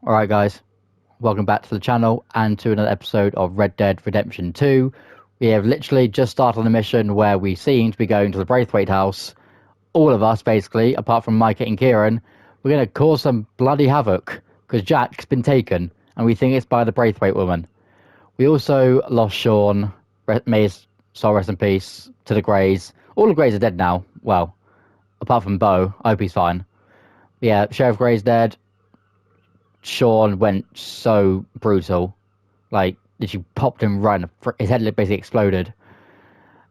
Alright guys, welcome back to the channel and to another episode of Red Dead Redemption 2. We have literally just started on a mission where we seem to be going to the Braithwaite house. All of us, basically, apart from Micah and Kieran, we're going to cause some bloody havoc because Jack's been taken and we think it's by the Braithwaite woman. We also lost Sean, may his soul rest in peace, to the Greys. All the Greys are dead now, well, apart from Bo. I hope he's fine. Yeah, Sheriff Grey's dead. Sean went so brutal. Like, literally popped him right in the his head basically exploded.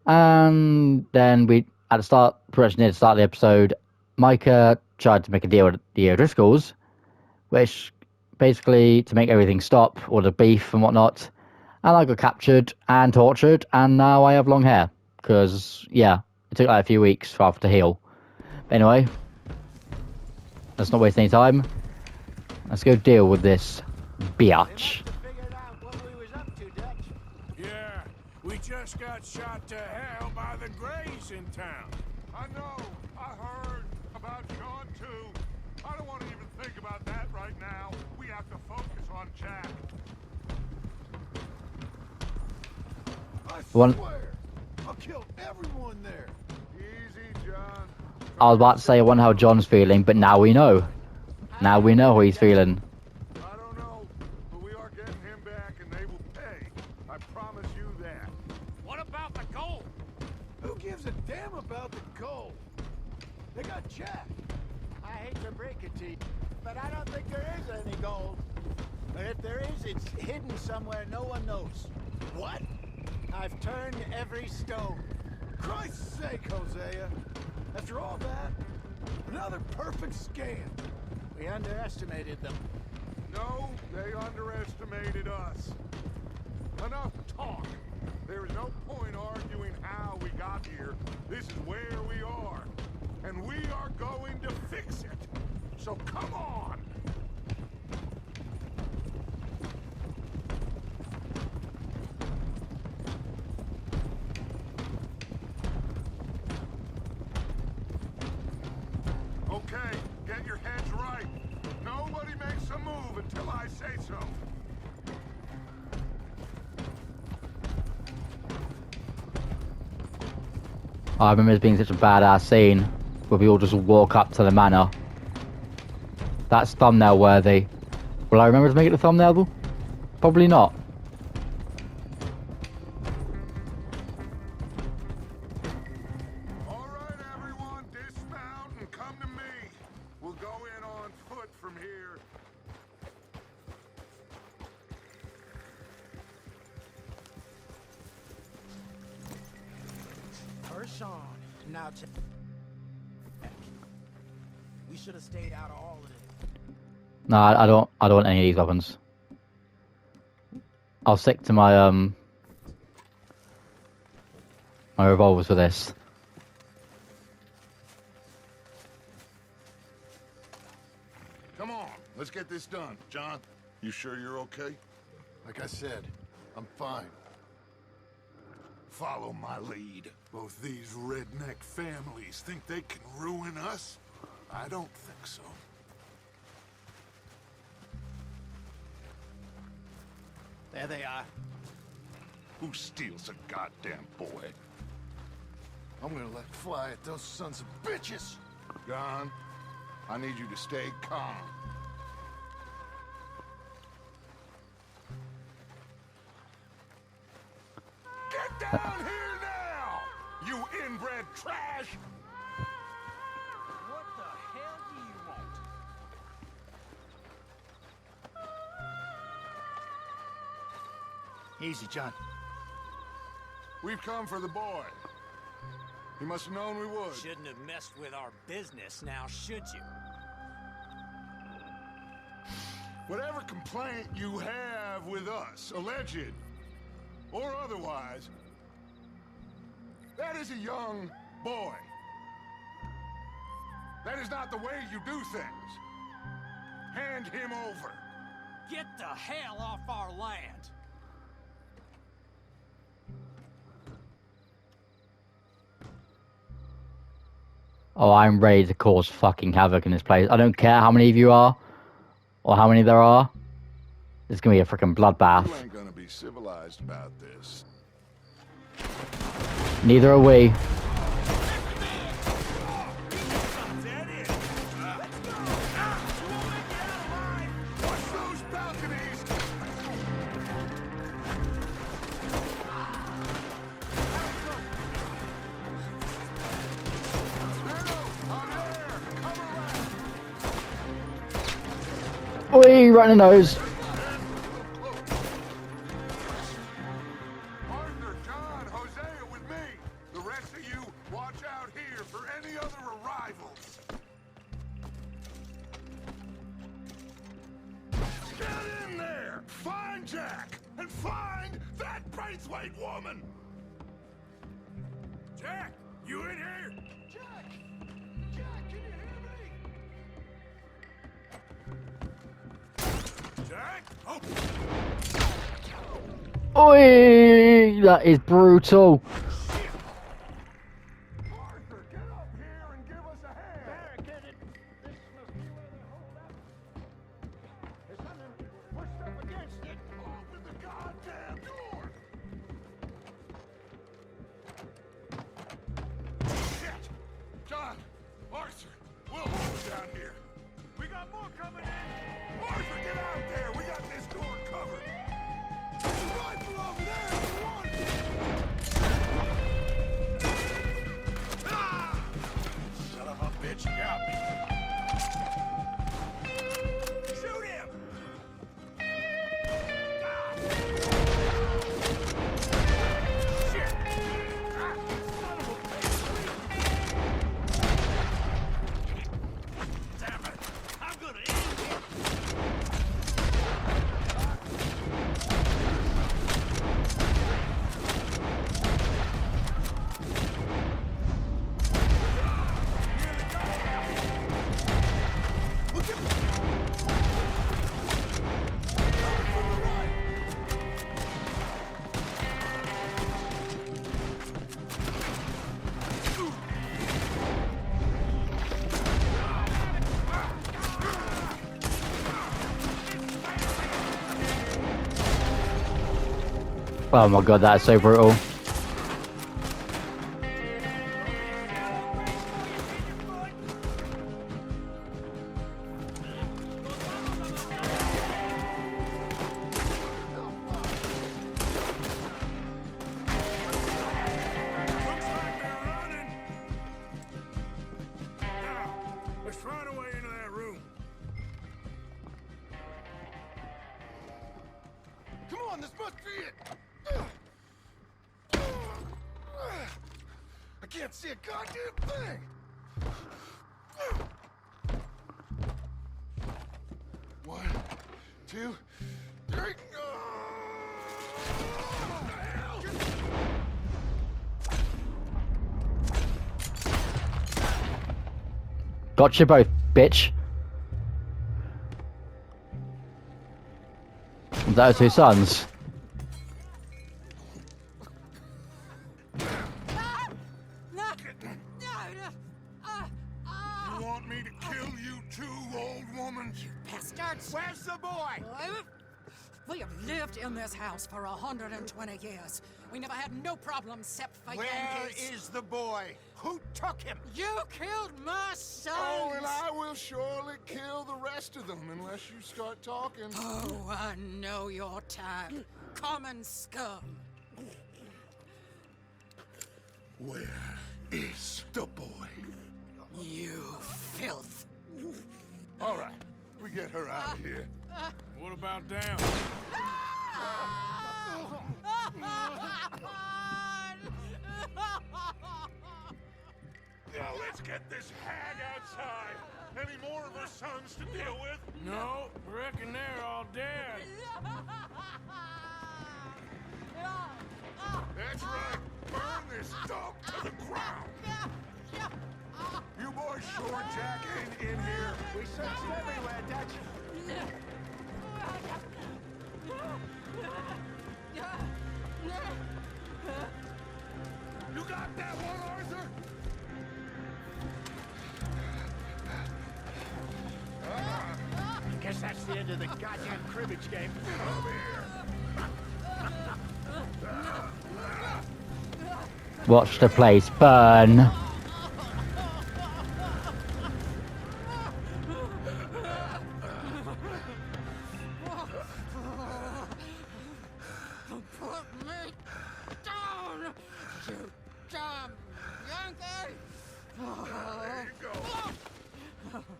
And then we, at the start, pretty much near the start of the episode, Micah tried to make a deal with the O'Driscolls, which basically to make everything stop, all the beef and whatnot. And I got captured and tortured, and now I have long hair. Because, yeah, it took like a few weeks for it to heal. But anyway, let's not waste any time. Let's go deal with this biatch. Yeah, we just got shot to hell by the Greys in town. I know. I heard about John too. I don't want to even think about that right now. We have to focus on Jack. I swear, I'll kill everyone there. Easy, John. I was about to say I wonder how John's feeling, but now we know. Now we know how he's feeling. I don't know, but we are getting him back and they will pay. I promise you that. What about the gold? Who gives a damn about the gold? They got Jack. I hate to break it to you, but I don't think there is any gold. But if there is, it's hidden somewhere no one knows. What? I've turned every stone. Christ's sake, Hosea. After all that, another perfect scam. We underestimated them. No, they underestimated us. Enough talk. There is no point arguing how we got here. This is where we are. And we are going to fix it. So come on! Okay, get your heads right. Nobody makes a move until I say so. I remember it being such a badass scene where we all just walk up to the manor. That's thumbnail worthy. Will I remember to make it a thumbnail? Probably not. All right, everyone, dismount and come to me. We'll go in on foot from here. First on. Now to... We should have stayed out of all of this. No, I don't want any of these weapons. I'll stick to my my revolvers for this. Come on, let's get this done. John, you sure you're okay? Like I said, I'm fine. Follow my lead. Both these redneck families think they can ruin us? I don't think so. There they are. Who steals a goddamn boy? I'm gonna let fly at those sons of bitches! John, I need you to stay calm. Get down here now! You inbred trash! What the hell do you want? Easy, John. We've come for the boy. You must have known we would. Shouldn't have messed with our business now, should you? Whatever complaint you have with us, alleged or otherwise, that is a young boy. That is not the way you do things. Hand him over. Get the hell off our land! Oh, I'm ready to cause fucking havoc in this place. I don't care how many of you are, or how many there are. It's gonna be a freaking bloodbath. You ain't gonna be civilized about this. Neither are we. Watch those balconies! Oi, right in the nose. Arthur, John, Hosea with me. The rest of you, watch out here for any other arrivals. Get in there! Find Jack! And find that Braithwaite woman! Jack, you in here? Jack! Jack, can you hear me? Jack? Oh, Oi, that is brutal. Arthur, get up here and give us a hand! Barricaded. This must be where they hold up. There's something pushed up against it. Open the goddamn door! Shit! John! Arthur! We'll hold it down here. We got more coming in! Arthur, get out there! We got this door covered! There's a rifle over there! If you want it! Ah! Son of a bitch, you got me! Shoot him! Shit! Ah, son of a bitch! Damn it! I'm gonna end it! Oh my god, that's so brutal. looks like they're running. Now, let's find a way into that room. Come on, this must be it! I can't see a goddamn thing! One, two, three. What the hell? Gotcha both, bitch. Those two sons. You want me to kill you too, old woman? Bastards! Where's the boy? We have lived in this house for 120 years. We never had no problems except for Where Yankees. is the boy? Who took him? You killed my son! Oh, and I will surely kill the rest of them unless you start talking. Oh, I know your type. Common scum. Where is the boy? You filth. All right, we get her out of here. What about down? Now let's get this hag outside. Any more of her sons to deal with? No, reckon they're all dead. That's right. Burn this dog to the ground. You boys sure Jack ain't in here? We searched everywhere, Dutch. You got that one, Arthur? Guess that's That's the end of the goddamn cribbage game. Watch the place burn. Put me down, you damn Yankee! There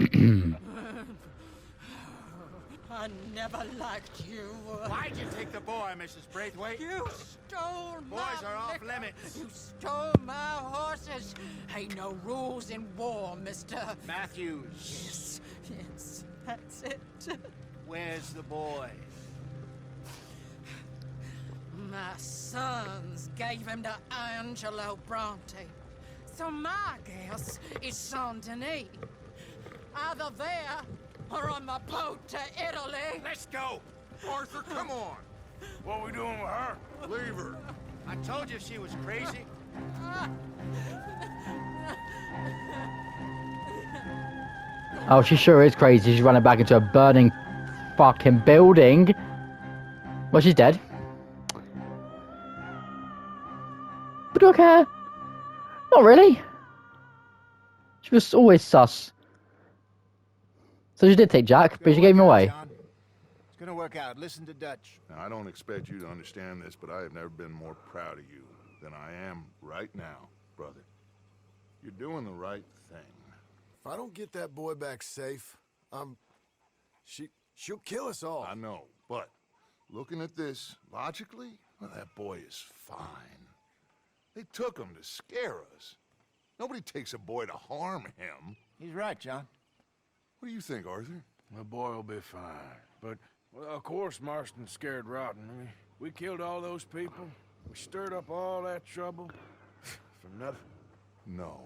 you go. I never liked you. Why'd you take the boy, Mrs. Braithwaite? You stole my Boys are off liquor. limits. You stole my horses. Ain't no rules in war, mister. Matthews, Yes, that's it. where's the boy? My sons gave him to Angelo Bronte. So my guess is Saint Denis. Either there or on the boat to Italy. Let's go. Arthur, come on. What we doing with her? Leave her. I told you she was crazy. Oh, she sure is crazy. She's running back into a burning fucking building. Well, she's dead. But do I care? Not really. She was always sus. So she did take Jack, but she gave him away. John. It's gonna work out. Listen to Dutch. Now, I don't expect you to understand this, but I have never been more proud of you than I am right now, brother. You're doing the right thing. If I don't get that boy back safe, she'll kill us all. I know, but looking at this logically, well, that boy is fine. They took him to scare us. Nobody takes a boy to harm him. He's right, John. What do you think, Arthur? The boy will be fine. But, well, of course Marston's scared rotten. I mean, we killed all those people. We stirred up all that trouble. For nothing. No,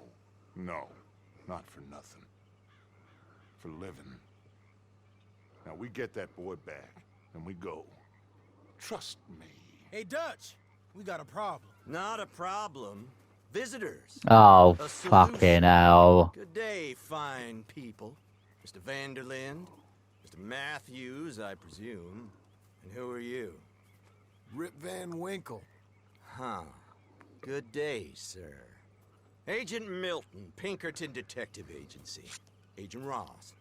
not for nothing. For living. Now, we get that boy back, and we go. Trust me. Hey, Dutch, we got a problem. Not a problem. Visitors. Oh, A fucking solution. hell. Good day, fine people. Mr. Vanderlinde, Mr. Matthews, I presume. And who are you? Rip Van Winkle. Huh. Good day, sir. Agent Milton, Pinkerton Detective Agency. Agent Ross.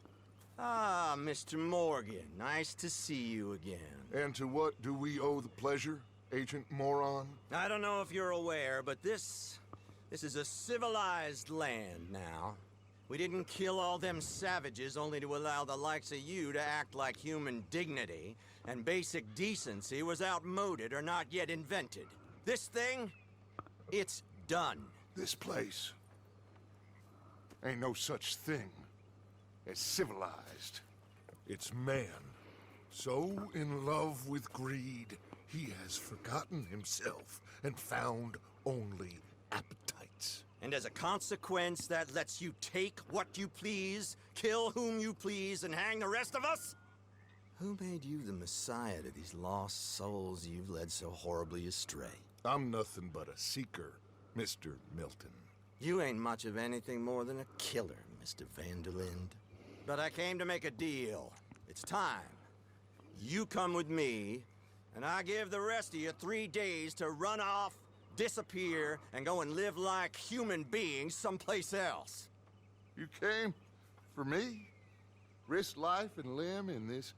Ah, Mr. Morgan, nice to see you again. And to what do we owe the pleasure, Agent Moron? I don't know if you're aware, but this is a civilized land now. We didn't kill all them savages only to allow the likes of you to act like human dignity, and basic decency was outmoded or not yet invented. This thing, it's done. This place ain't no such thing as civilized. It's man. So in love with greed, he has forgotten himself and found only appetites. And as a consequence, that lets you take what you please, kill whom you please, and hang the rest of us? Who made you the messiah to these lost souls you've led so horribly astray? I'm nothing but a seeker, Mr. Milton. You ain't much of anything more than a killer, Mr. Vanderlinde. But I came to make a deal. It's time. You come with me, and I give the rest of you 3 days to run off, disappear, and go and live like human beings someplace else. You came for me? Risk life and limb in this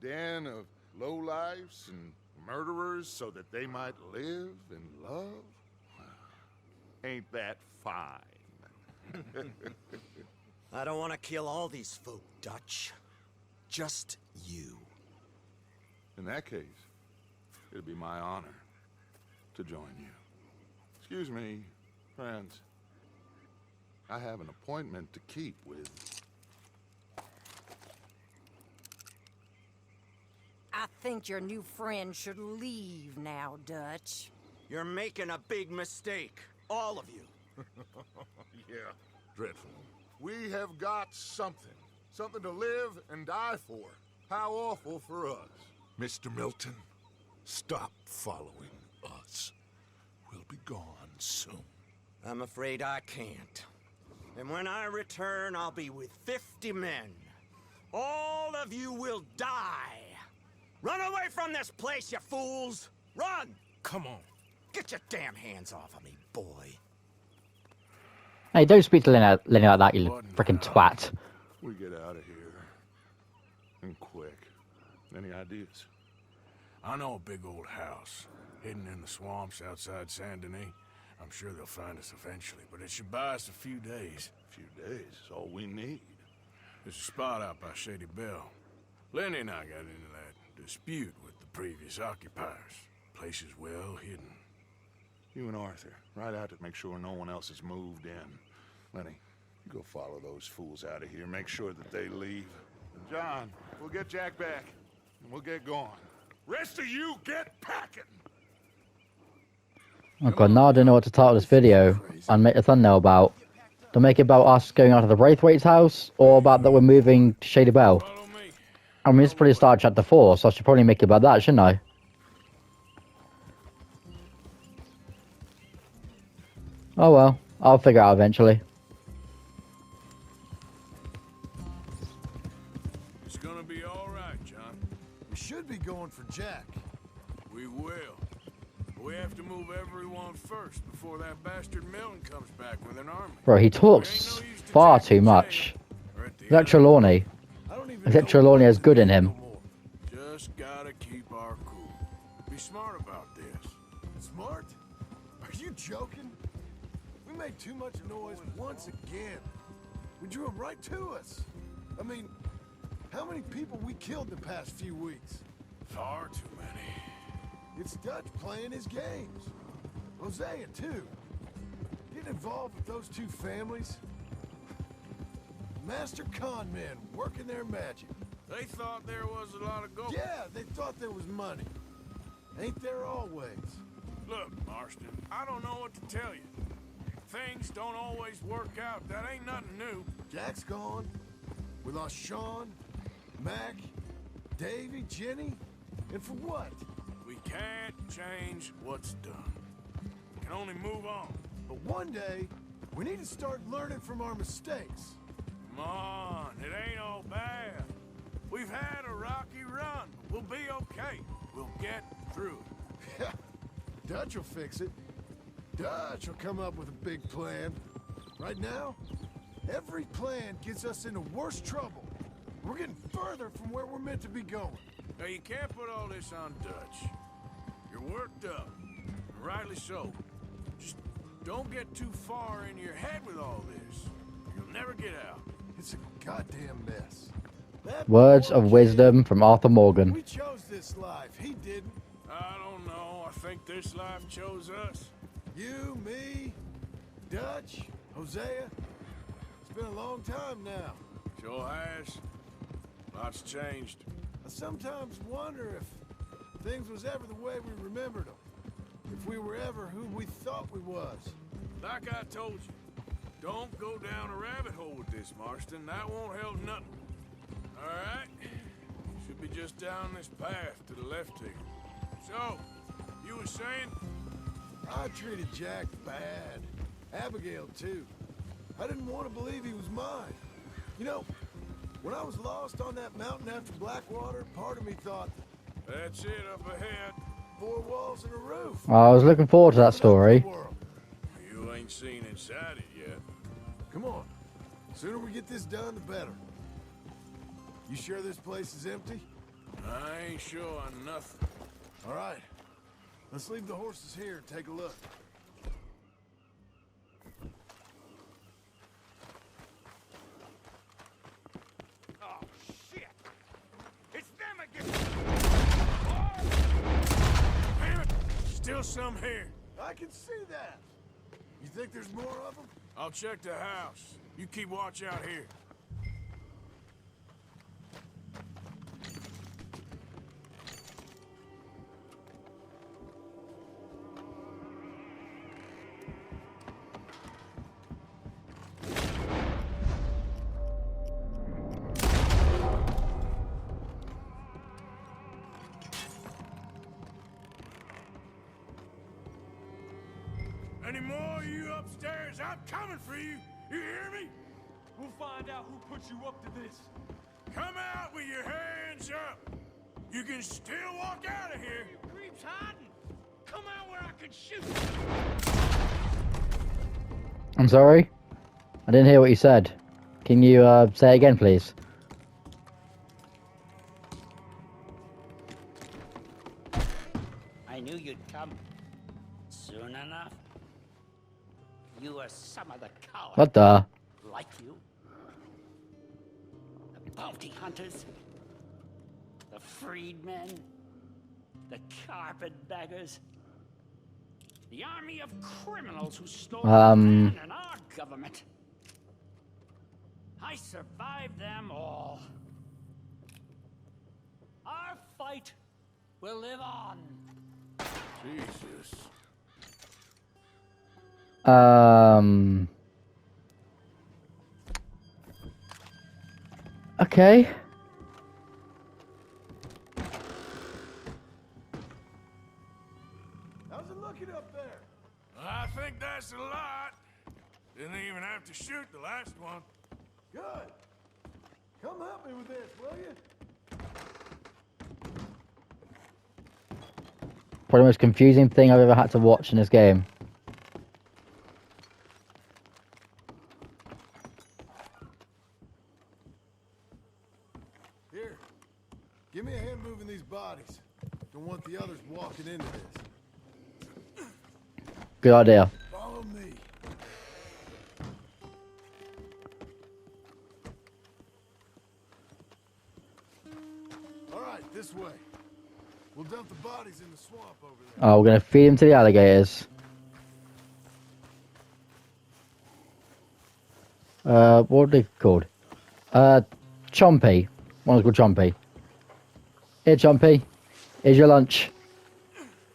den of lowlifes and murderers so that they might live and love? Ain't that fine? I don't want to kill all these folk, Dutch. Just you. In that case, it'd be my honor to join you. Excuse me, friends. I have an appointment to keep with... I think your new friend should leave now, Dutch. You're making a big mistake. All of you. Yeah, dreadful. We have got something. Something to live and die for. How awful for us. Mr. Milton, stop following us. We'll be gone soon. I'm afraid I can't. And when I return, I'll be with 50 men. All of you will die. Run away from this place, you fools! Run! Come on. Get your damn hands off of me, boy. Hey, don't speak to Lenny like that, you freaking twat. We get out of here. And quick. Any ideas? I know a big old house hidden in the swamps outside Saint Denis. I'm sure they'll find us eventually, but it should buy us a few days. A few days is all we need. There's a spot out by Shady Bell. Lenny and I got into that dispute with the previous occupiers. Place is well hidden. You and Arthur, ride out to make sure no one else has moved in. Lenny, you go follow those fools out of here. Make sure that they leave. And John, we'll get Jack back, and we'll get going. Rest of you, get packing! Oh god, now I don't know what to title this video and make a thumbnail about. To make it about us going out of the Braithwaite's house, or about that we're moving to Shady Bell. Follow me. I mean, it's probably started chapter 4, so I should probably make it about that, shouldn't I? Oh well, I'll figure it out eventually. It's gonna be all right, John. We should be going for Jack. We will. But we have to move everyone first before that bastard Milton comes back with an army. Bro, he talks far too much. Is that Trelawney? I don't even Except Trelawney has good in him. Just gotta keep our cool. Be smart about this. Smart? Are you joking? We made too much noise once again. We drew them right to us. I mean, how many people we killed the past few weeks? Far too many. It's Dutch playing his games. Hosea, too. Getting involved with those two families. Master con men working their magic. They thought there was a lot of gold. Yeah, they thought there was money. Ain't there always? Look, Marston, I don't know what to tell you. Things don't always work out. That ain't nothing new. Jack's gone. We lost Sean, Mac, Davy, Jenny. And for what? We can't change what's done. We can only move on. But one day, we need to start learning from our mistakes. Come on, it ain't all bad. We've had a rocky run. We'll be okay. We'll get through it. Yeah, Dutch will fix it. Dutch will come up with a big plan. Right now, every plan gets us into worse trouble. We're getting further from where we're meant to be going. Now, you can't put all this on Dutch. You're worked up, and rightly so. Just don't get too far in your head with all this. You'll never get out. It's a goddamn mess. That Words poor of kid, wisdom from Arthur Morgan. we chose this life. He didn't. I don't know. I think this life chose us. You, me, Dutch, Hosea. It's been a long time now. Sure has. Lots changed. I sometimes wonder if things was ever the way we remembered them. If we were ever who we thought we was. Like I told you, don't go down a rabbit hole with this, Marston. That won't help nothing. All right? Should be just down this path to the left here. So, you were saying? I treated Jack bad. Abigail, too. I didn't want to believe he was mine. You know, when I was lost on that mountain after Blackwater, part of me thought, That's it up ahead. 4 walls and a roof. I was looking forward to that story. You ain't seen inside it yet. Come on. Sooner we get this done, the better. You sure this place is empty? I ain't sure on nothing. All right. Let's leave the horses here and take a look. Oh, shit! It's them again! Damn it! Still some here. I can see that. You think there's more of them? I'll check the house. You keep watch out here. Any more of you upstairs? I'm coming for you. You hear me? We'll find out who put you up to this. Come out with your hands up. You can still walk out of here. You creeps hiding. Come out where I can shoot. I'm sorry? I didn't hear what you said. Can you say it again, please? I knew you'd come. Soon enough. You are some of the cowards. What the? Like you. The bounty hunters. The freedmen. The carpetbaggers. The army of criminals who stole our land and our government. I survived them all. Our fight will live on. Jesus. Okay. How's it looking up there? I think that's a lot. Didn't even have to shoot the last one. Good. Come help me with this, will you? Probably the most confusing thing I've ever had to watch in this game. Here. Give me a hand moving these bodies. Don't want the others walking into this. Good idea. Follow me. All right, this way. We'll dump the bodies in the swamp over there. Oh, we're gonna feed him to the alligators. What are they called? Chompy. One was called Chompy. Here, Chompy. Here's your lunch.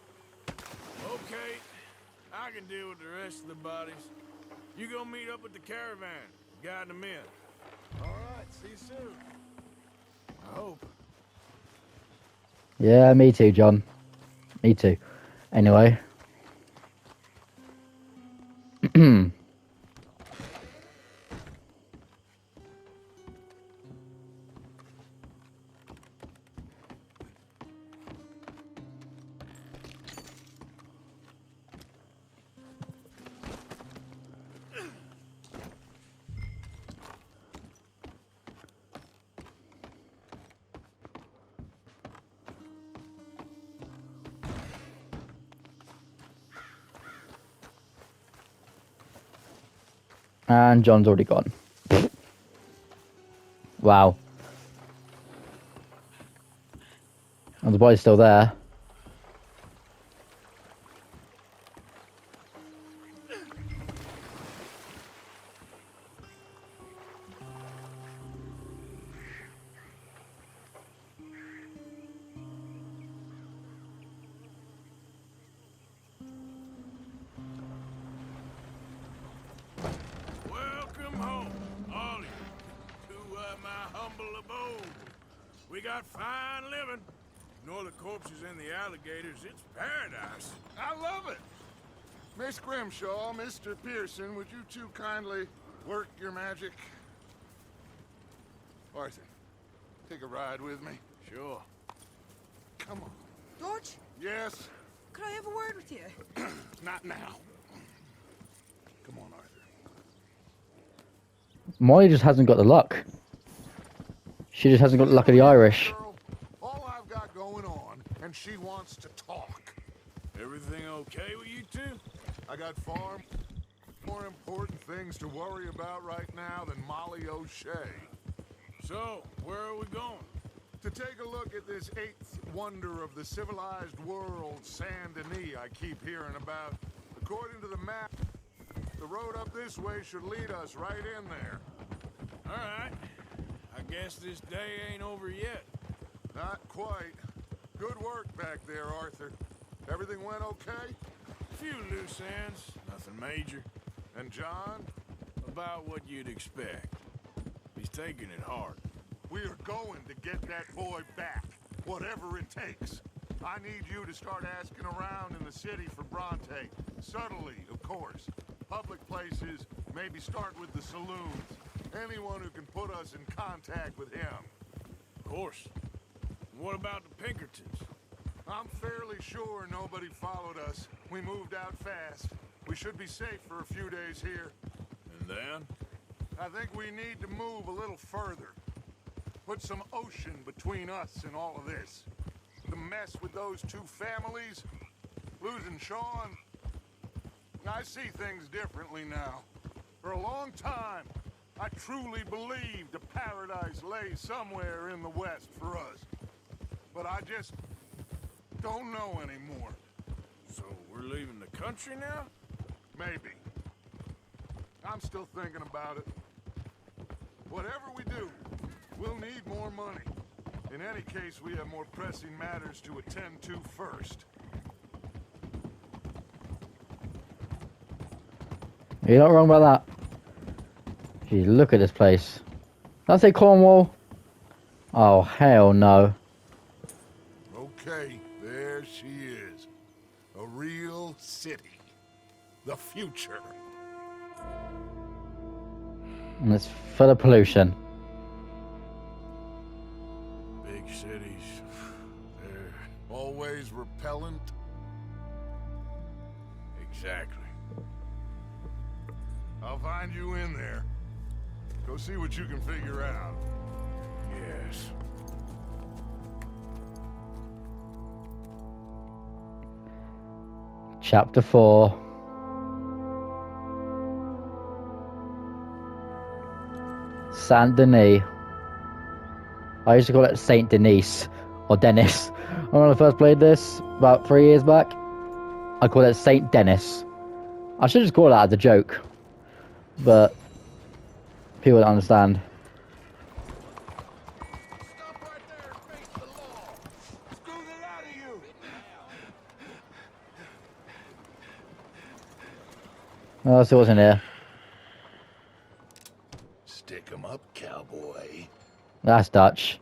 Okay, I can deal with the rest of the bodies. You go meet up with the caravan, guide them in. All right, see you soon. I hope. Yeah, me too, John. Me too. Anyway. And John's already gone. Wow. And the boy's still there. Welcome home, all of you, to my humble abode. We got fine living. Ignore the corpses and the alligators. It's paradise. I love it. Miss Grimshaw, Mr. Pearson, would you two kindly work your magic? Arthur, take a ride with me. Sure. Come on. George, Yes, could I have a word with you? not now. Come on, Arthur. Molly just hasn't got the luck. She just hasn't got the luck of the Irish. Girl, all I've got going on, and she wants to talk. Everything okay with you two? I got far more important things to worry about right now than Molly O'Shea. So, where are we going? To take a look at this eighth wonder of the civilized world, Saint Denis, I keep hearing about. According to the map, the road up this way should lead us right in there. All right. I guess this day ain't over yet. Not quite. Good work back there, Arthur. Everything went okay? Few loose ends, nothing major. And John? About what you'd expect. He's taking it hard. We are going to get that boy back, whatever it takes. I need you to start asking around in the city for Bronte. Subtly, of course. Public places, maybe start with the saloons. Anyone who can put us in contact with him. course. What about the Pinkertons? I'm fairly sure nobody followed us. We moved out fast. We should be safe for a few days here. And then? I think we need to move a little further. Put some ocean between us and all of this. The mess with those two families, losing Sean. I see things differently now. For a long time, I truly believed a paradise lay somewhere in the west for us. But I just don't know anymore. So we're leaving the country now? Maybe. I'm still thinking about it. Whatever we do, we'll need more money. In any case, we have more pressing matters to attend to first. You're not wrong about that. Gee, look at this place. Did I say Cornwall? Oh, hell no. Okay, there she is. A real city. The future. And it's full of pollution. Big cities. They're... Always repellent. Exactly. I'll find you in there. Go see what you can figure out. Yes. Chapter 4. Saint Denis. I used to call it Saint Denis or Dennis. When I first played this about 3 years back, I called it Saint Denis. I should just call it as a joke, but people don't understand. Stop right there and face the law. Screw the lot of you. Let's see what's in here. Stick 'em up, cowboy. That's Dutch.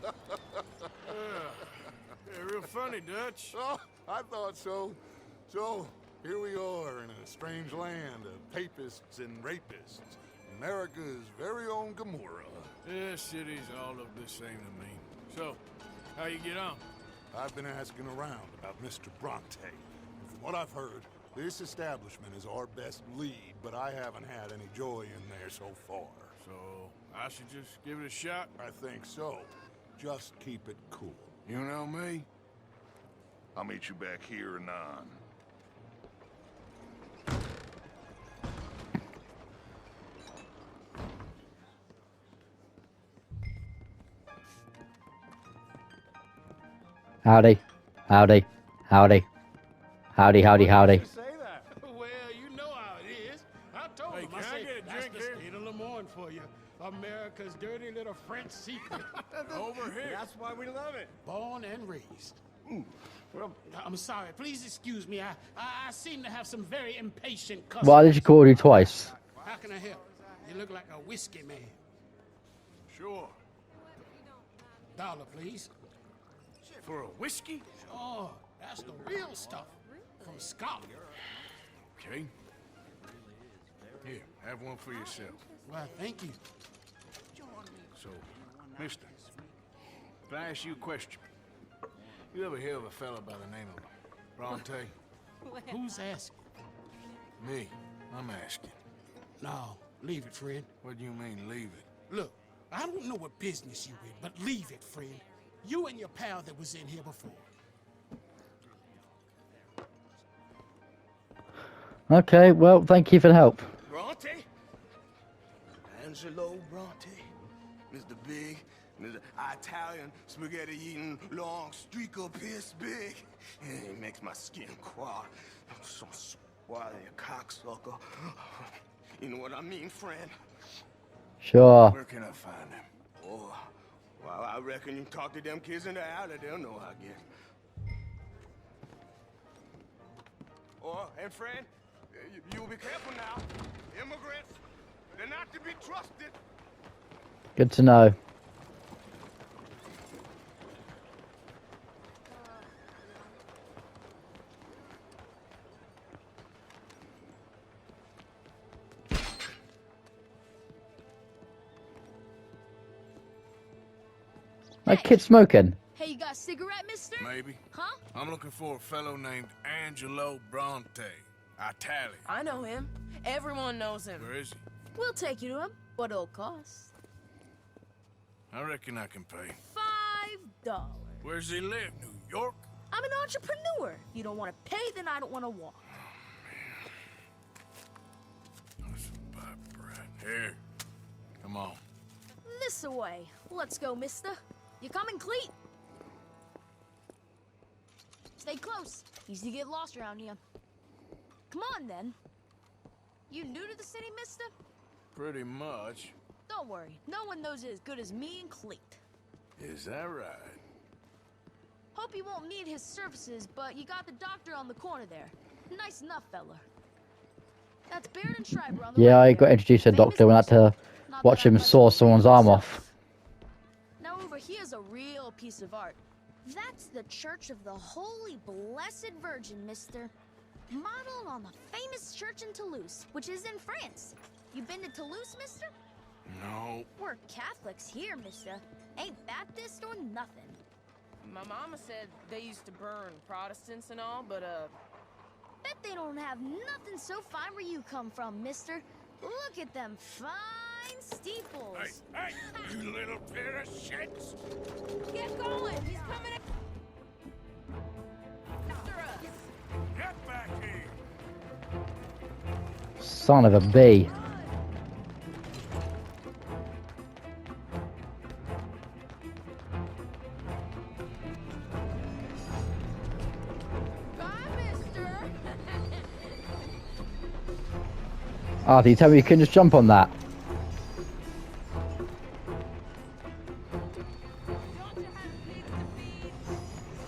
Yeah, real funny, Dutch. Oh, I thought so. So, here we are in a strange land of papists and rapists. America's very own Gomorrah. Yeah, cities all look the same to me. So, how you get on? I've been asking around about Mr. Bronte. And from what I've heard, this establishment is our best lead, but I haven't had any joy in there so far. So, I should just give it a shot? I think so. Just keep it cool. You know me? I'll meet you back here anon. Howdy. Howdy. Howdy. Howdy, howdy, howdy. Say that. Well, you know how it is. I told Hey, him. can I said, get a that's drink the here?" state of Lemoyne for you. America's dirty little French secret. Over here. That's why we love it. Born and raised. Well, I'm sorry. Please excuse me. I seem to have some very impatient customers. Why did you call you twice? How can I help? You look like a whiskey man. Sure. $1, please. For a whiskey? Oh, that's the real stuff. From Scotland. Okay. Here, have one for yourself. Well, thank you. So, mister, if I ask you a question, you ever hear of a fella by the name of Bronte? Who's asking? Me. I'm asking. No, leave it, friend. What do you mean, leave it? Look, I don't know what business you in, but leave it, friend. You and your pal that was in here before. Okay, well, thank you for the help. Bronte? Angelo Bronte. Mr. Big, Mr. Italian, spaghetti-eating, long streaker piss big. It makes my skin crawl. I'm so squally a cocksucker. You know what I mean, friend? Sure. Where can I find him? Oh, well, I reckon you talk to them kids in the alley, they'll know how I get. Oh, and friend, you'll be careful now. Immigrants, they're not to be trusted. Good to know. That kid smoking. Hey, you got a cigarette, mister? Maybe. Huh? I'm looking for a fellow named Angelo Bronte. Italian. I know him. Everyone knows him. Where is he? We'll take you to him. What it'll cost? I reckon I can pay. $5. Where's he live? New York? I'm an entrepreneur. If you don't want to pay, then I don't want to walk. That's a bad brat. Here. Come on. This away. Let's go, mister. You coming, Cleet? Stay close. Easy to get lost around here. Come on, then. You new to the city, mister? Pretty much. Don't worry. No one knows it as good as me and Cleet. Is that right? Hope you won't need his services, but you got the doctor on the corner there. Nice enough, fella. That's Baird and Schreiber on the Yeah, right I got there. introduced to a Famous doctor when I had to Not watch that him I've saw much someone's belief arm myself. off. Now over here's a real piece of art. That's the Church of the Holy Blessed Virgin, mister. Modeled on the famous church in Toulouse, which is in France. You been to Toulouse, mister? No. We're Catholics here, mister. Ain't Baptist or nothing. My mama said they used to burn Protestants and all, but Bet they don't have nothing so fine where you come from, mister. Look at them fine steeples. Hey, you little pair of shits! get going! He's coming after us! Get back here! Son of a bee. Bye, mister! Artie, tell me you couldn't just jump on that.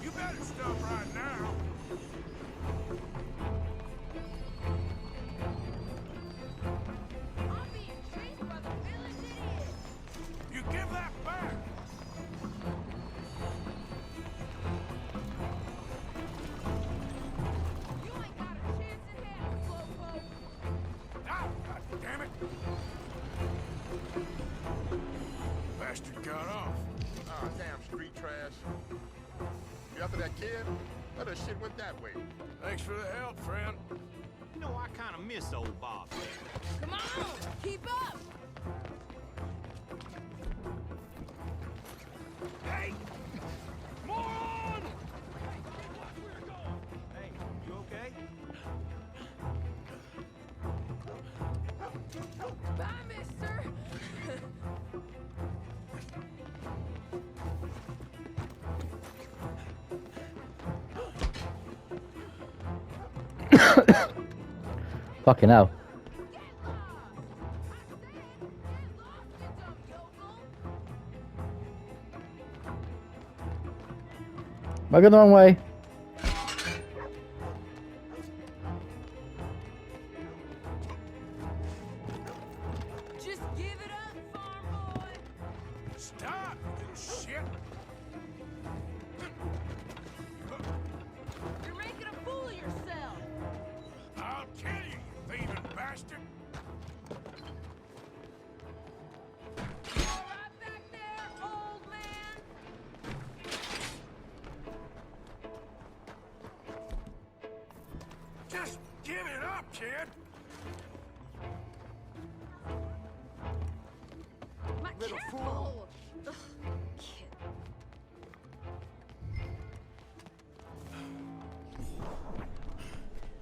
You better stop right now. I'm being chased by the village idiot! You give that back! You ain't got a chance in hell, slowpoke! Ah, God damn it! Bastard got off. Ah, damn street trash. You after that kid? That other shit went that way. Thanks for the help, friend. You know, I kind of miss old Bob. Come on! Keep up! Hey! Moron! Hey, you okay? Bye, mister! Fucking hell. Am I going the wrong way? Just give it up, farm boy! Stop, you little shit! You're making a fool of yourself! I'll kill you, you thieving bastard! All right back there, old man! Just give it up, kid! My Little careful! Ugh, kid.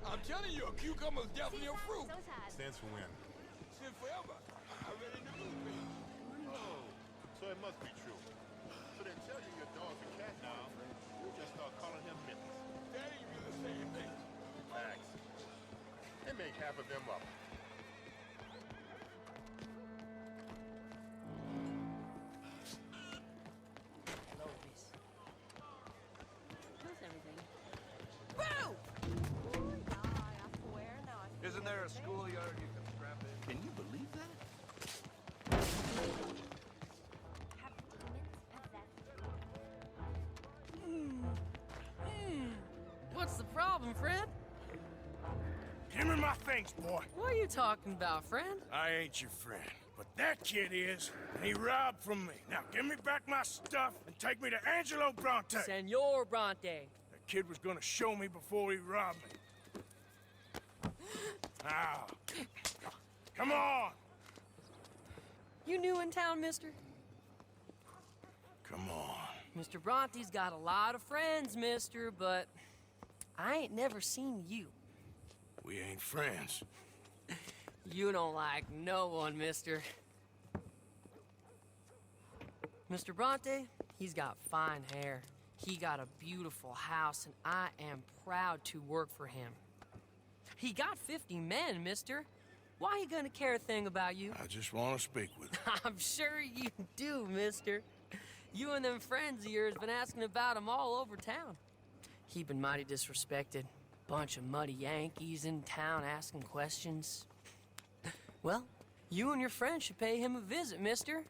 I'm telling you, a cucumber's definitely a fruit. Stands for when? Since forever. I read it in the newspaper. Oh, so it must be true. So then tell you your dog's a cat now. You just start calling him Mittens. That ain't really the same thing. Facts. They make half of them up. Boo! Isn't there a schoolyard you can strap in? Can you believe that? What's the problem, friend? Give me my things, boy. What are you talking about, friend? I ain't your friend, but that kid is, and he robbed from me. Now give me back my stuff and Take me to Angelo Bronte. Senor Bronte. That kid was gonna show me before he robbed me. Now, come on. You new in town, mister? Come on. Mr. Bronte's got a lot of friends, mister, but I ain't never seen you. We ain't friends. You don't like no one, mister. Mr. Bronte, he's got fine hair. He got a beautiful house, and I am proud to work for him. He got 50 men, mister. Why he gonna care a thing about you? I just want to speak with him. I'm sure you do, mister. You and them friends of yours been asking about him all over town. He been mighty disrespected. Bunch of muddy Yankees in town asking questions. Well, you and your friend should pay him a visit, mister.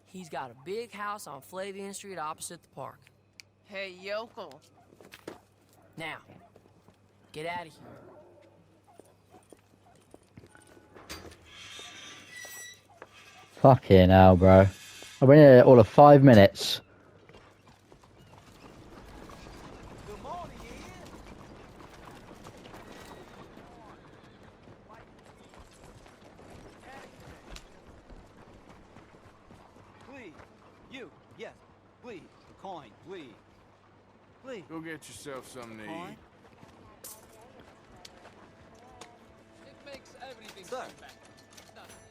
He's got a big house on Flavian Street opposite the park. Hey, yokel. Now, get out of here. Fucking hell, bro. I've been here all of 5 minutes. Please. You. Yes. Please. A coin. Please. Please. Go get yourself something to Coin? eat. It makes everything Sir.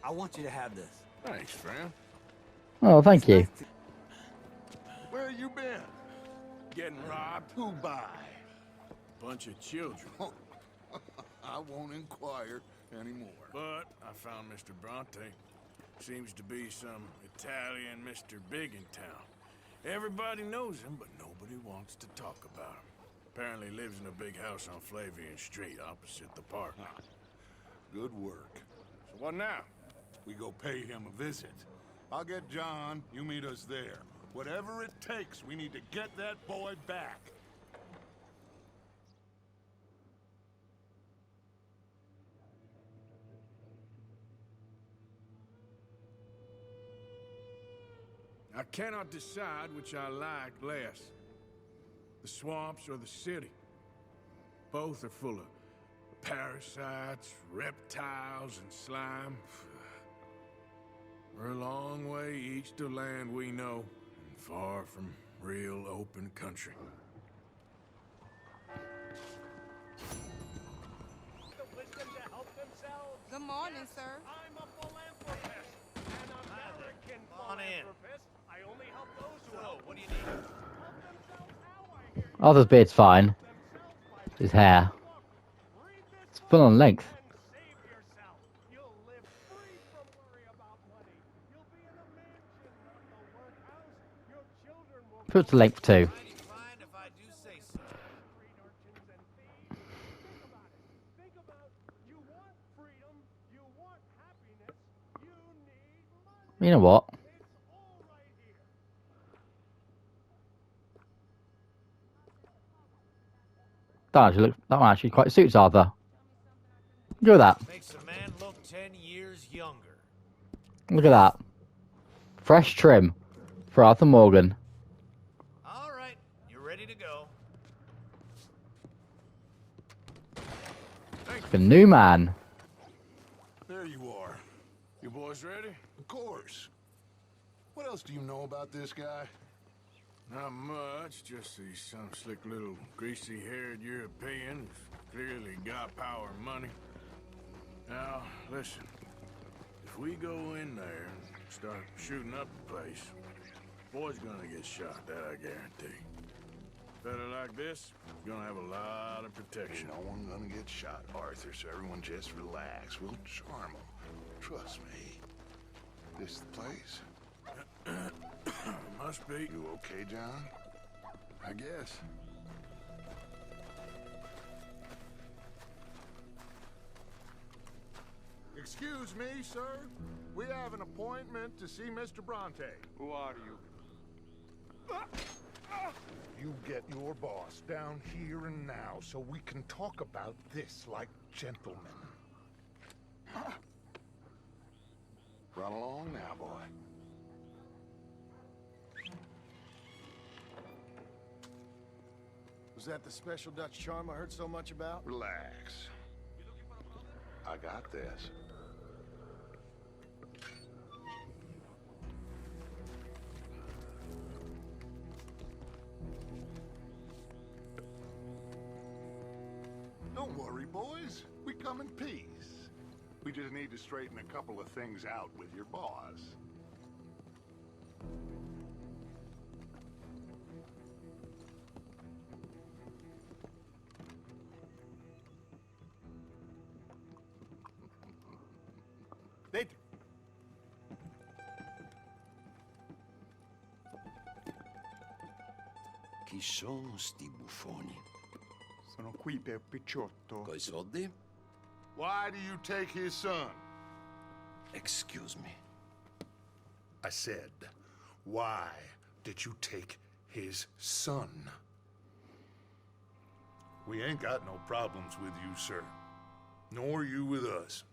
I want you to have this. Thanks, friend. Oh, thank you. Where you been? Getting robbed? Who by? Bunch of children. I won't inquire anymore. But I found Mr. Bronte. Seems to be some Italian Mr. Big in town. Everybody knows him, but nobody wants to talk about him. Apparently lives in a big house on Flavian Street opposite the park. Good work. So what now? We go pay him a visit. I'll get John, you meet us there. Whatever it takes, we need to get that boy back. I cannot decide which I like less. The swamps or the city. Both are full of parasites, reptiles, and slime. We're a long way east of land we know, and far from real open country. Good morning, sir. I'm a philanthropist, an American philanthropist. I only help those who help. What do you need? Help themselves how, I hear. Arthur's beard's fine. His hair. It's full on length. Save yourself. You'll live free from worry about money. You'll be in a mansion, not the workhouse. Your children will Put the length too. fine if I do say so. Street urchins and thieves. Think about it. Think about you want freedom, you want happiness, you need money. You know what? It's all right here. That one actually quite suits Arthur. Look at that. Makes a man look 10 years younger. Look at that. Fresh trim for Arthur Morgan. All right, you're ready to go. Like a new man. There you are. You boys ready? Of course. What else do you know about this guy? Not much, just he's some slick little greasy-haired European who's clearly got power and money. Now, listen. If we go in there and start shooting up the place, boy's gonna get shot, that I guarantee. Fella like this is gonna have a lot of protection. No one's gonna get shot, Arthur, so everyone just relax. We'll charm him. Trust me. This the place? Must be. You okay, John? I guess. Excuse me, sir. We have an appointment to see Mr. Bronte. Who are you? You get your boss down here and now so we can talk about this like gentlemen. Run along now, boy. that the special Dutch charm I heard so much about? Relax. I got this. Don't worry, boys. We come in peace. We just need to straighten a couple of things out with your boss. Dentro. Chi sono sti buffoni? Sono qui per Picciotto. Coi soldi? Why do you take his son? Excuse me. I said, why did you take his son? We ain't got no problems with you, sir. Nor you with us.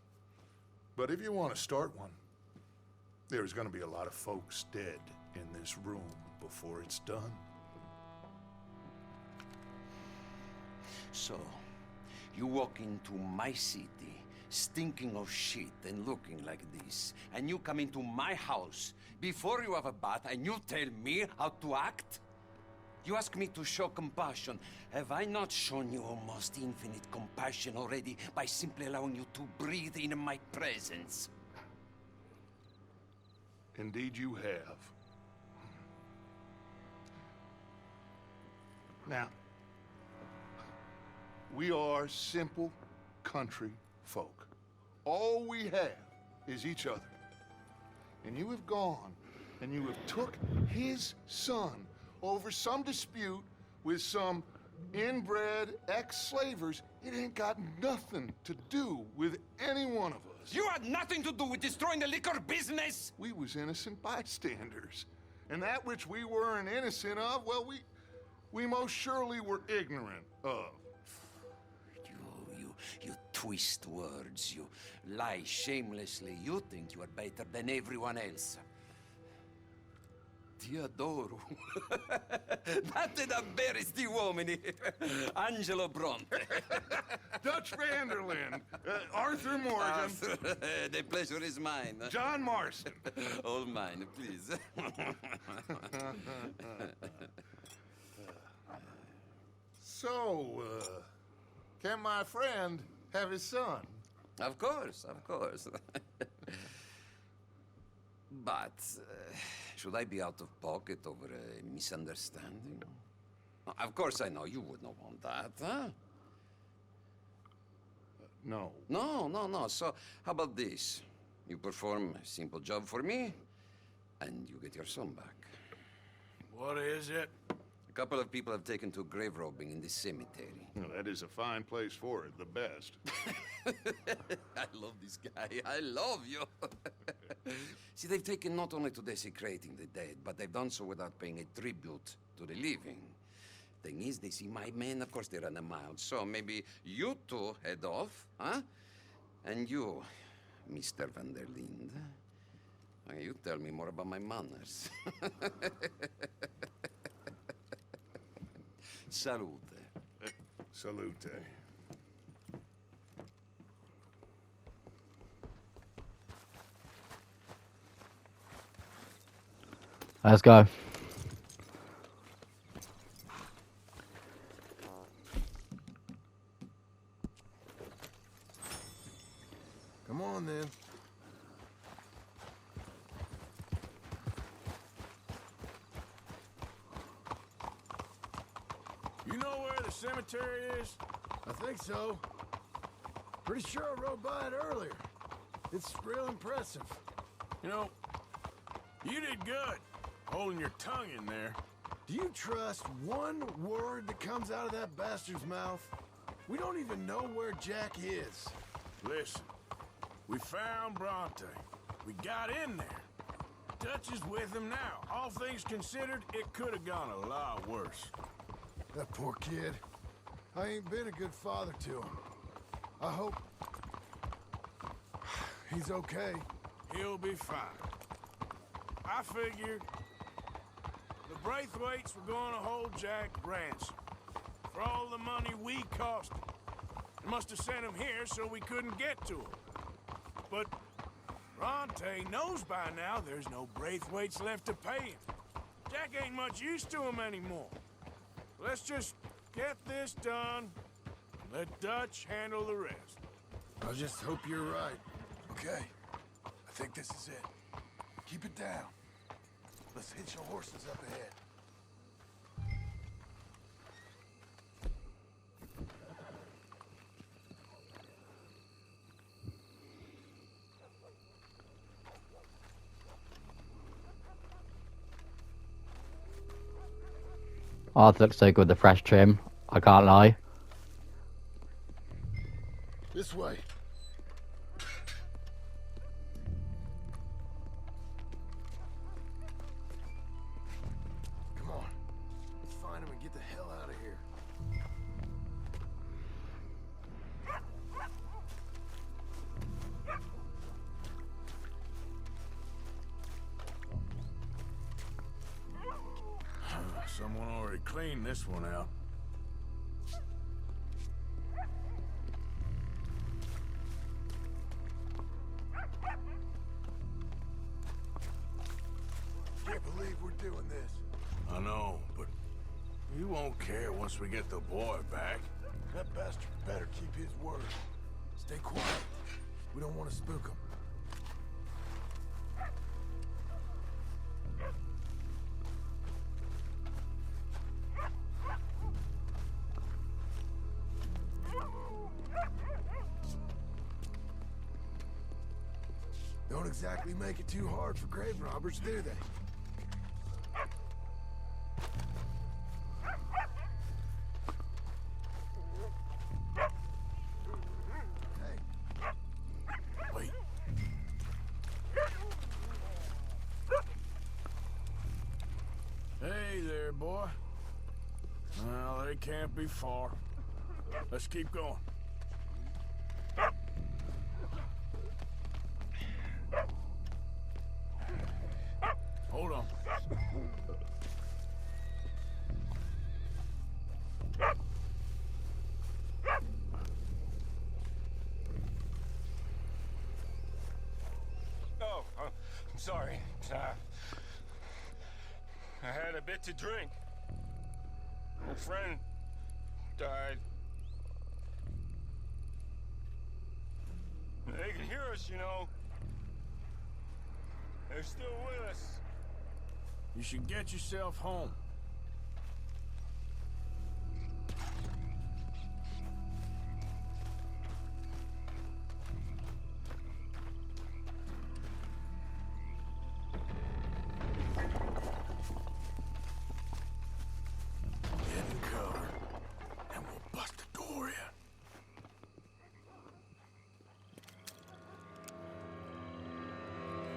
But if you want to start one, there's gonna be a lot of folks dead in this room before it's done. So, you walk into my city, stinking of shit and looking like this, and you come into my house before you have a bath and you tell me how to act? You ask me to show compassion. Have I not shown you almost infinite compassion already by simply allowing you to breathe in my presence? Indeed you have. Now, we are simple country folk. All we have is each other. And you have gone and you have took his son over some dispute with some inbred ex-slavers. It ain't got nothing to do with any one of us. You had nothing to do with destroying the liquor business! We was innocent bystanders. And that which we weren't innocent of, well, we most surely were ignorant of. You twist words, you lie shamelessly. You think you are better than everyone else. Ti adoro. Date davvero sti uomini. Angelo Bronte. Dutch Vanderlyn. Arthur Morgan. Arthur, the pleasure is mine. John Marston. All mine, please. So, can my friend have his son? Of course, of course. But, should I be out of pocket over a misunderstanding? Of course I know you would not want that, huh? No. No. So, how about this? You perform a simple job for me, and you get your son back. What is it? A couple of people have taken to grave robbing in this cemetery. Well, that is a fine place for it, the best. I love this guy. I love you. See, they've taken not only to desecrating the dead, but they've done so without paying a tribute to the living. Thing is, they see my men, of course they run a mile. So maybe you two head off, huh? And you, Mr. van der Linde, you tell me more about my manners. Salute. Salute. Let's go. Come on, then. You know where the cemetery is? I think so. Pretty sure I rode by it earlier. It's real impressive. You know, you did good, holding your tongue in there. Do you trust one word that comes out of that bastard's mouth? We don't even know where Jack is. Listen, we found Bronte. We got in there. Dutch is with him now. All things considered, it could have gone a lot worse. That poor kid. I ain't been a good father to him. I hope he's okay. He'll be fine. I figured the Braithwaites were going to hold Jack ransom. for all the money we cost him. They must have sent him here so we couldn't get to him. But Bronte knows by now there's no Braithwaites left to pay him. Jack ain't much use to him anymore. Let's just get this done. Let Dutch handle the rest. I just hope you're right. Okay. I think this is it. Keep it down. Let's hitch your horses up ahead. Arthur looks so good with the fresh trim. I can't lie. This way. Come on. Let's find him and get the hell out of here. Someone already cleaned this one out. Can't believe we're doing this. I know, but you won't care once we get the boy back. That bastard better keep his word. Stay quiet. We don't want to spook him. Don't exactly make it too hard for grave robbers, do they? Wait. Hey there, boy. Well, they can't be far. Let's keep going. Hold on. Oh, I'm sorry. I had a bit to drink. A friend died. They can hear us, you know. They're still with us. You should get yourself home. Get in cover, and we'll bust the door in.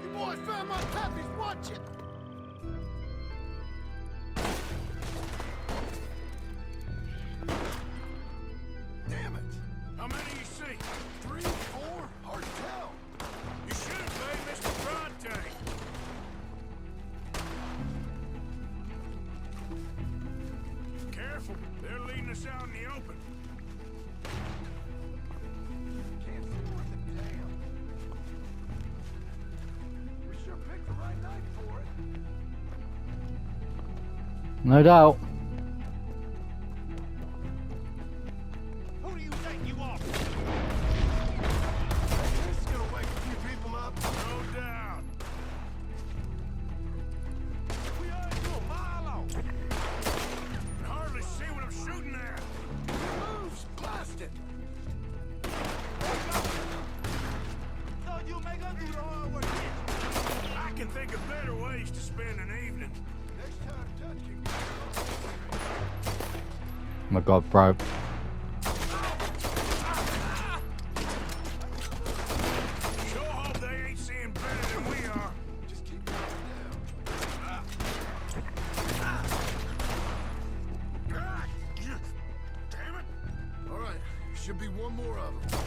You boys found my puppies, watch it! Damn it! How many you see? 3, 4? Hard to tell. You should have paid Mr. Bronte. Careful, they're leading us out in the open. Can't see worth a damn. We sure picked the right night for it. No doubt. Who do you think you are? This is gonna wake a few people up. No doubt. We ought to do a mile off. Can hardly see what I'm shooting at. Moves, blast it. So you make us do the hard work here. I can think of better ways to spend an evening. Next time, Dutch can get Oh my god, bro. Sure hope they ain't seeing better than we are. Just keep going down. Damn it! All right, should be one more of them.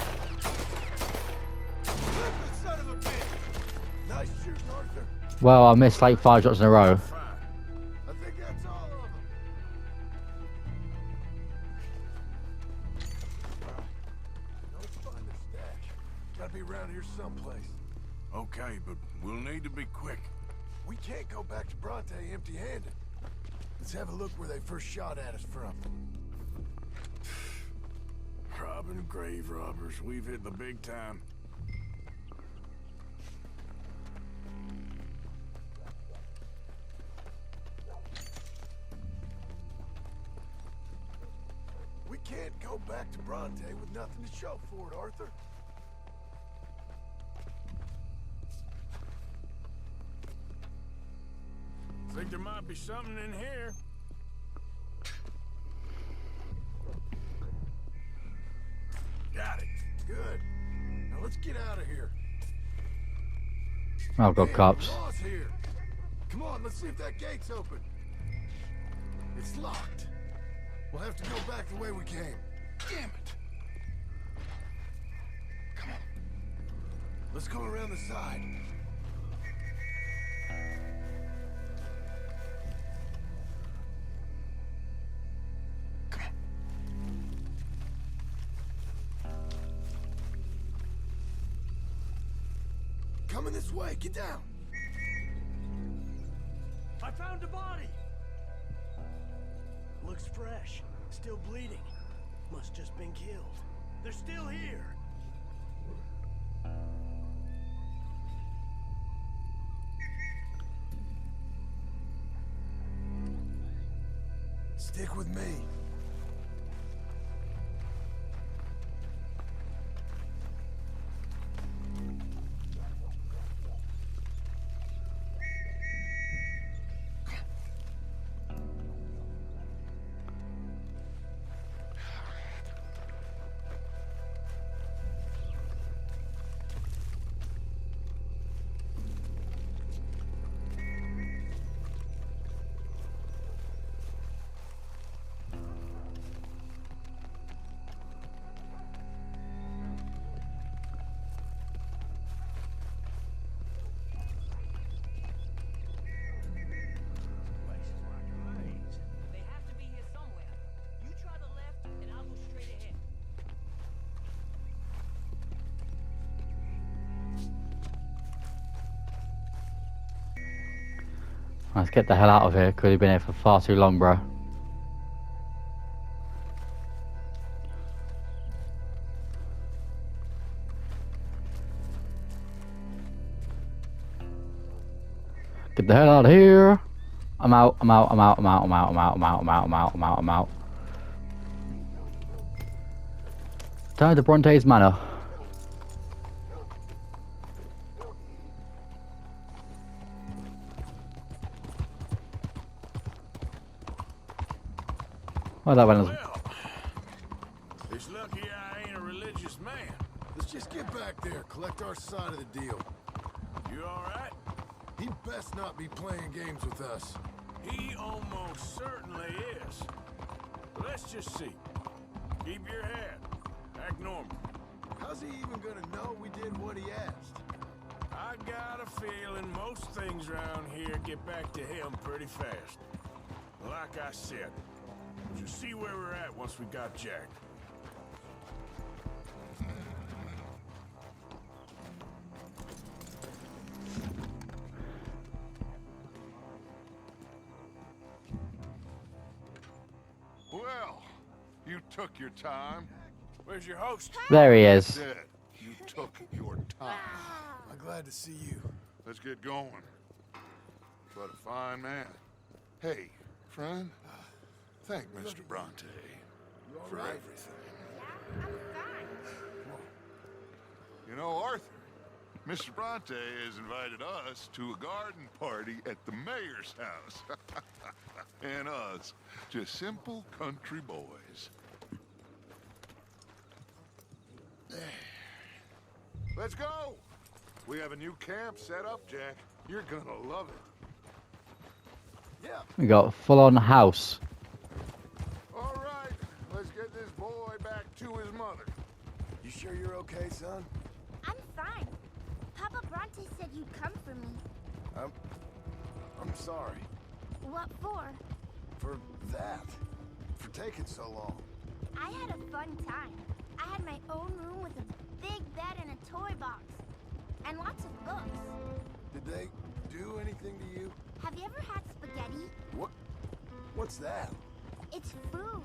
Stupid son of a bitch! Nice shooting, Arthur. Well, I missed like 5 shots in a row. I think that's all of them. be around here someplace. Okay, but we'll need to be quick. We can't go back to Bronte empty-handed. Let's have a look where they first shot at us from. Robbing grave robbers. We've hit the big time. We can't go back to Bronte with nothing to show for it, Arthur. Think there might be something in here. Got it. Good. Now let's get out of here. Oh god, cops. Law's here. Come on, let's see if that gate's open. It's locked. We'll have to go back the way we came. Damn it. Come on. Let's go around the side. Come on. Coming this way. Get down. I found a body. Looks fresh. Still bleeding. Must just been killed. They're still here. Stick with me. Let's get the hell out of here. Could have been here for far too long, bro. Get the hell out of here. I'm out, I'm out, I'm out, I'm out, I'm out, I'm out, I'm out, I'm out, I'm out, I'm out, I'm out. Turn to Bronte's Manor. Well, that went. It's lucky I ain't a religious man. Let's just get back there, collect our side of the deal. You alright? He best not be playing games with us. He almost certainly is. But let's just see. Keep your head. Act normal. How's he even gonna know we did what he asked? I got a feeling most things around here get back to him pretty fast. Like I said, we'll just see where we're at once we got Jack. Well, you took your time. Where's your host? There he is. Said you took your time. I'm glad to see you. Let's get going. What a fine man. Hey, friend. Thank Mr. Bronte for everything. You know, Arthur, Mr. Bronte has invited us to a garden party at the mayor's house. And us, just simple country boys. Let's go! We have a new camp set up, Jack. You're gonna love it. Yeah. We got full-on house. All right, let's get this boy back to his mother. You sure you're okay, son? I'm fine. Papa Bronte said you'd come for me. I'm sorry. What for? For that. For taking so long. I had a fun time. I had my own room with a big bed and a toy box. And lots of books. Did they do anything to you? Have you ever had spaghetti? What? What's that? It's food.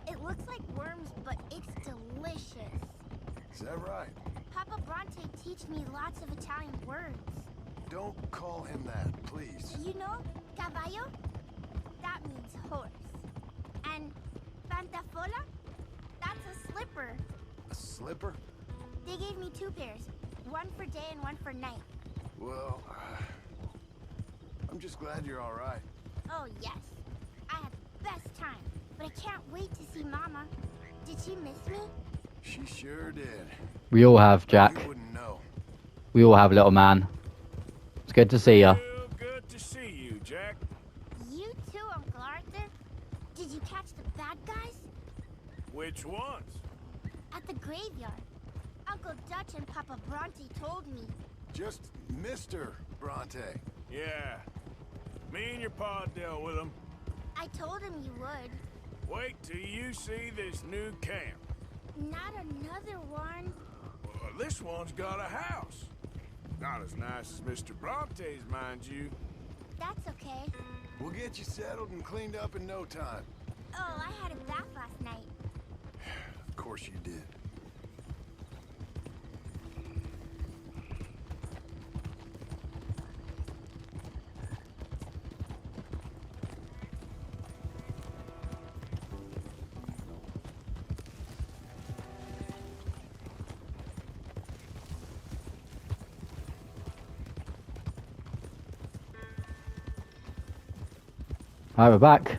It looks like worms, but it's delicious. Is that right? Papa Bronte teach me lots of Italian words. Don't call him that, please. You know, caballo? That means horse. And pantafola? That's a slipper. A slipper? They gave me 2 pairs. One for day and one for night. Well, I'm just glad you're all right. Oh, yes. I had the best time. But I can't wait to see Mama. Did she miss me? She sure did. We all have, Jack. You wouldn't know. We all have, little man. It's good to see ya. Real good to see you, Jack. You too, Uncle Arthur. Did you catch the bad guys? Which ones? At the graveyard. Uncle Dutch and Papa Bronte told me. Just Mr. Bronte. Yeah. Me and your pa dealt with them. I told him you would. Wait till you see this new camp. Not another one. Well, this one's got a house. Not as nice as Mr. Bronte's, mind you. That's okay. We'll get you settled and cleaned up in no time. Oh, I had a bath last night. Of course you did. Alright, we're back.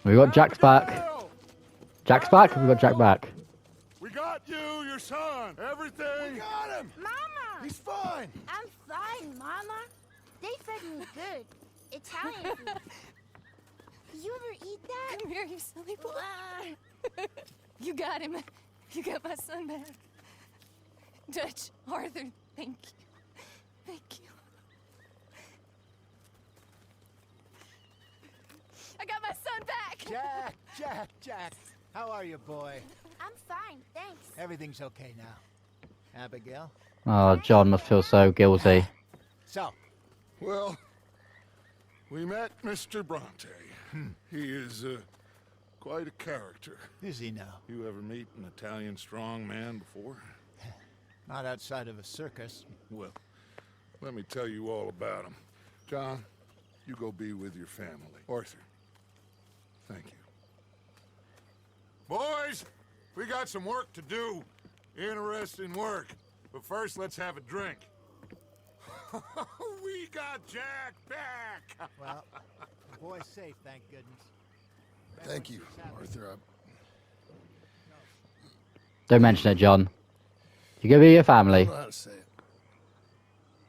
We got Jack's back. Jack's back? We got Jack back. We got you, your son, everything. We got him! Mama! He's fine! I'm fine, Mama. They fed me good. Italian food. Did you ever eat that? Come here, you silly boy. You got him. You got my son back. Dutch, Arthur, thank you. Thank you. I got my son back! Jack, how are you, boy? I'm fine, thanks. Everything's okay now. Abigail? Oh, John must feel so guilty. So? Well, we met Mr. Bronte. He is quite a character. Is he now? You ever meet an Italian strong man before? Not outside of a circus. Well, let me tell you all about him. John, you go be with your family. Arthur, thank you. Boys, we got some work to do. Interesting work. But first, let's have a drink. We got Jack back! Well, the boy's safe, thank goodness. Thank you, Arthur. Don't mention it, John. You go be your I family. don't know how to say it.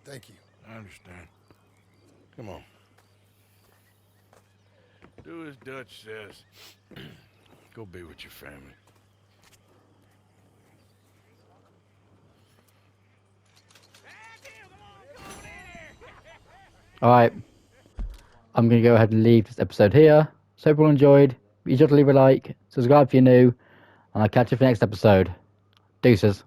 Thank you. I understand. Come on. Do as Dutch says. Go be with your family. Alright. I'm going to go ahead and leave this episode here. So hope you all enjoyed. Be sure to leave a like, subscribe if you're new, and I'll catch you for the next episode. Deuces.